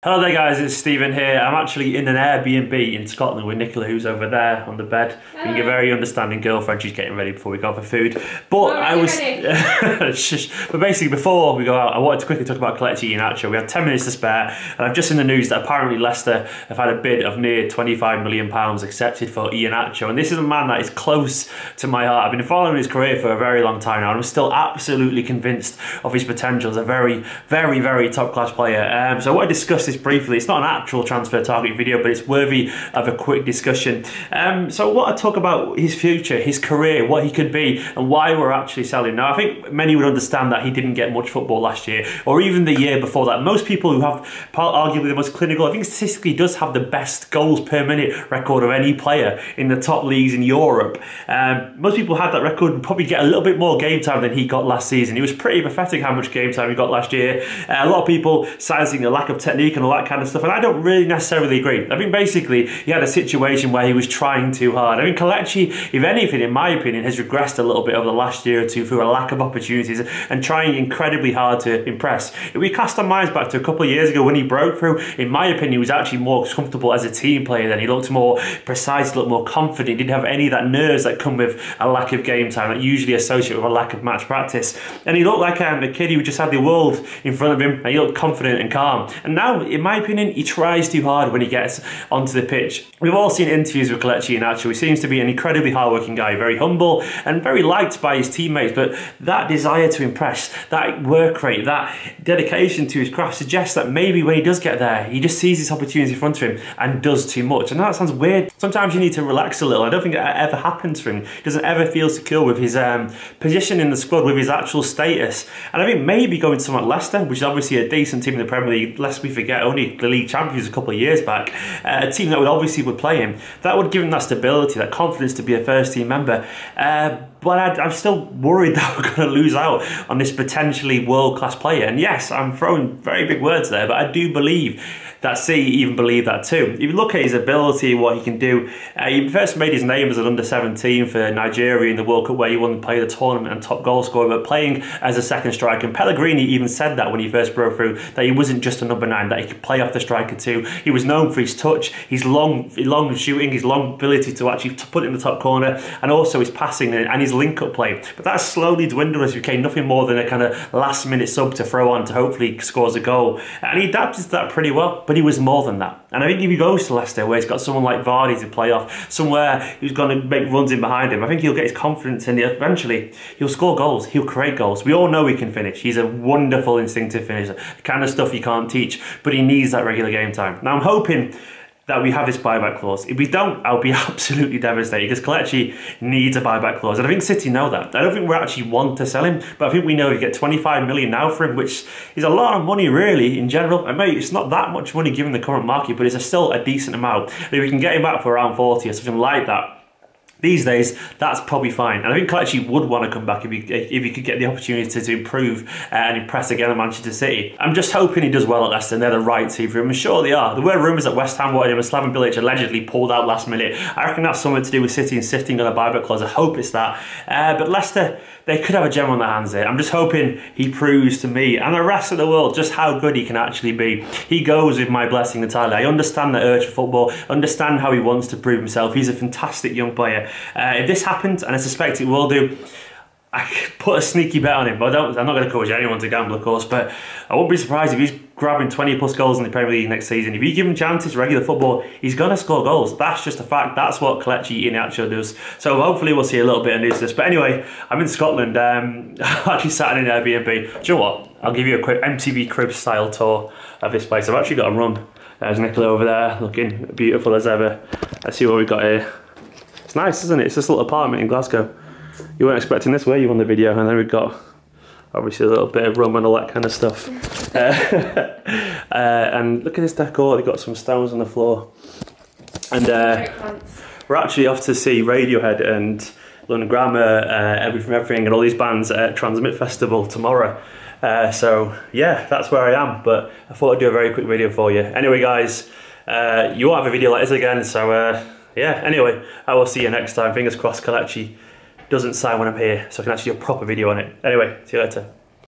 Hello there guys, it's Stephen here. I'm actually in an Airbnb in Scotland with Nicola, who's over there on the bed. Being a very understanding girlfriend. She's getting ready before we go for food. But but basically before we go out, I wanted to quickly talk about Kelechi Iheanacho. We had 10 minutes to spare, and I've just seen the news that apparently Leicester have had a bid of near £25 million accepted for Iheanacho. And this is a man that is close to my heart. I've been following his career for a very long time now, and I'm still absolutely convinced of his potential as a very, very, very top class player. So I want to discuss this briefly. It's not an actual transfer target video, but it's worthy of a quick discussion. So I want to talk about his future, his career, what he could be, and why we're actually selling. Now, I think many would understand that he didn't get much football last year, or even the year before that. Most people who have arguably the most clinical, I think statistically does have the best goals per minute record of any player in the top leagues in Europe. Most people had that record and probably get a little bit more game time than he got last season. It was pretty pathetic how much game time he got last year. A lot of people citing a lack of technique and all that kind of stuff, and I don't really necessarily agree. I think basically he had a situation where he was trying too hard. I mean, Kelechi, if anything, in my opinion, has regressed a little bit over the last year or two through a lack of opportunities and trying incredibly hard to impress. If we cast our minds back to a couple of years ago when he broke through, in my opinion, he was actually more comfortable as a team player then. He looked more precise, looked more confident. He didn't have any of that nerves that come with a lack of game time that usually associate with a lack of match practice. And he looked like a kid who just had the world in front of him, and he looked confident and calm. And now, in my opinion, he tries too hard when he gets onto the pitch. We've all seen interviews with Kelechi Iheanacho. He seems to be an incredibly hard-working guy, very humble and very liked by his teammates, but that desire to impress, that work rate, that dedication to his craft suggests that maybe when he does get there, he just sees this opportunity in front of him and does too much. And that sounds weird. Sometimes you need to relax a little. I don't think that ever happens for him. He doesn't ever feel secure with his position in the squad, with his actual status. And I think maybe going to someone like Leicester, which is obviously a decent team in the Premier League, lest we forget, only the league champions a couple of years back, a team that would play him, that would give him that stability, that confidence to be a first team member. But I'm still worried that we're going to lose out on this potentially world-class player. And yes, I'm throwing very big words there, but I do believe that City even believe that too. If you look at his ability, what he can do, he first made his name as an under-17 for Nigeria in the World Cup, where he won the Player of the Tournament and top goal scorer, but playing as a second striker. And Pellegrini even said that when he first broke through, that he wasn't just a number 9, that he could play off the striker too. He was known for his touch, his long shooting, his long ability to actually put it in the top corner, and also his passing and his link-up play. But that slowly dwindled as he became nothing more than a kind of last-minute sub to throw on to hopefully scores a goal. And he adapted to that pretty well, but he was more than that. And I think if he goes to Leicester, where he's got someone like Vardy to play off, somewhere who's going to make runs in behind him, I think he'll get his confidence, and eventually he'll score goals, he'll create goals. We all know he can finish. He's a wonderful instinctive finisher, the kind of stuff you can't teach, but he needs that regular game time. Now I'm hoping that we have this buyback clause. If we don't, I'll be absolutely devastated, because Kelechi needs a buyback clause. And I think City know that. I don't think we actually want to sell him, but I think we know we get 25 million now for him, which is a lot of money really in general. And maybe it's not that much money given the current market, but it's still a decent amount. If we can get him back for around 40 or something like that, these days, that's probably fine. And I think Kelechi would want to come back if he could get the opportunity to improve and impress again at Manchester City. I'm just hoping he does well at Leicester, and they're the right team for him. I'm sure they are. There were rumours that West Ham wanted him, and Slaven Bilic allegedly pulled out last minute. I reckon that's something to do with City insisting on a buyback clause. I hope it's that. But Leicester, they could have a gem on their hands here. I'm just hoping he proves to me and the rest of the world just how good he can actually be. He goes with my blessing entirely. I understand the urge for football, understand how he wants to prove himself. He's a fantastic young player. If this happens, and I suspect it will do, I could put a sneaky bet on him. But I'm not going to encourage anyone to gamble, of course, but I won't be surprised if he's grabbing 20 plus goals in the Premier League next season. If you give him chances, regular football, he's going to score goals. That's just a fact. That's what Kelechi Iheanacho does. So hopefully we'll see a little bit of news to this. But anyway, I'm in Scotland. I'm actually sat in an Airbnb. Do you know what? I'll give you a quick MTV Cribs style tour of this place. I've actually got a run. There's Nicola over there, looking beautiful as ever. Let's see what we've got here. It's nice, isn't it? It's this little apartment in Glasgow. You weren't expecting this, were you, on the video? And then we've got obviously a little bit of rum and all that kind of stuff. And look at this decor. They've got some stones on the floor. And we're actually off to see Radiohead and London Grammar, everything, and all these bands at Transmit Festival tomorrow. So yeah, that's where I am. But I thought I'd do a very quick video for you. Anyway, guys, you won't have a video like this again. So yeah, anyway, I will see you next time. Fingers crossed Kelechi doesn't sign when I'm here, so I can actually do a proper video on it. Anyway, see you later.